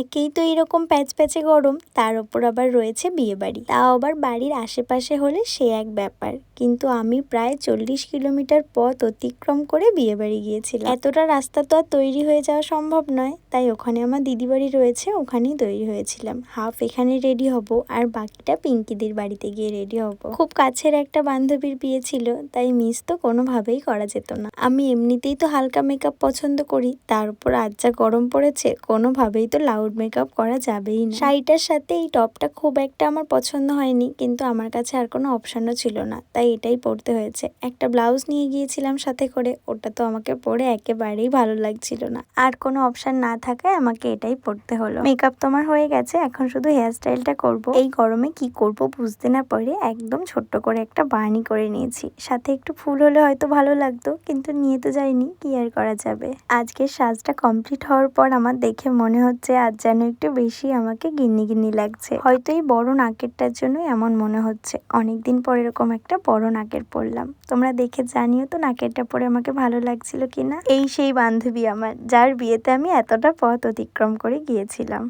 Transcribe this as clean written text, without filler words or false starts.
একেই তো এরকম প্যাচপ্যাচে গরম, তার উপর আবার রয়েছে বিয়েবাড়ি, তাও আবার বাড়ির আশেপাশে হলে সে এক ব্যাপার। কিন্তু আমি প্রায় 40 কিলোমিটার পথ অতিক্রম করে বিয়েবাড়ি গিয়েছিলাম। এতটা রাস্তা তো আর তৈরি হয়ে যাওয়া সম্ভব নয়, তাই ওখানে আমার দিদি বাড়ি রয়েছে, ওখানেই তৈরি হয়েছিলাম। হাফ এখানে রেডি হব আর বাকিটা পিঙ্কিদের বাড়িতে গিয়ে রেডি হব। খুব কাছের একটা বান্ধবীর বিয়ে ছিল, তাই মিস তো কোনোভাবেই করা যেত না। আমি এমনিতেই তো হালকা মেকআপ পছন্দ করি, তার উপর আজ যা গরম পড়েছে, কোনোভাবেই তো লাউড মেকআপ করা যাবেই না। শাড়িটার সাথে এই টপটা খুব একটা আমার পছন্দ হয়নি, কিন্তু আমার কাছে আর কোনো অপশনও ছিল না, তাই এটাই পরতে হয়েছে। একটা ব্লাউজ নিয়ে গিয়েছিলাম সাথে করে, ওটা তো আমাকে পরে একেবারেই ভালো লাগছিল না, আর কোনো অপশন না থাকায় আমাকে এটাই পরতে হলো। মেকআপ তোমার হয়ে গেছে, এখন শুধু হেয়ার স্টাইলটা করব। এই গরমে কি করব বুঝতে না পারে একদম ছোট্ট করে একটা বার্নি করে নিয়েছি, সাথে একটু ফুল হলে হয়তো ভালো লাগতো, কিন্তু নিয়ে তো যাইনি, কি আর করা যাবে। আজকের সাজটা কমপ্লিট হওয়ার পর আমার দেখে মনে হচ্ছে আজ যেন একটু বেশি আমাকে গিন্নি গিন্নি লাগছে। হয়তো এই বড় নাকেরটার জন্য এমন মনে হচ্ছে। অনেকদিন পর এরকম একটা বড় নাকের পরলাম। তোমরা দেখে জানিও তো নাকেরটা পরে আমাকে ভালো লাগছিল কিনা। এই সেই বান্ধবী আমার, যার বিয়েতে আমি এতটা পথ অতিক্রম করে গিয়েছিলাম।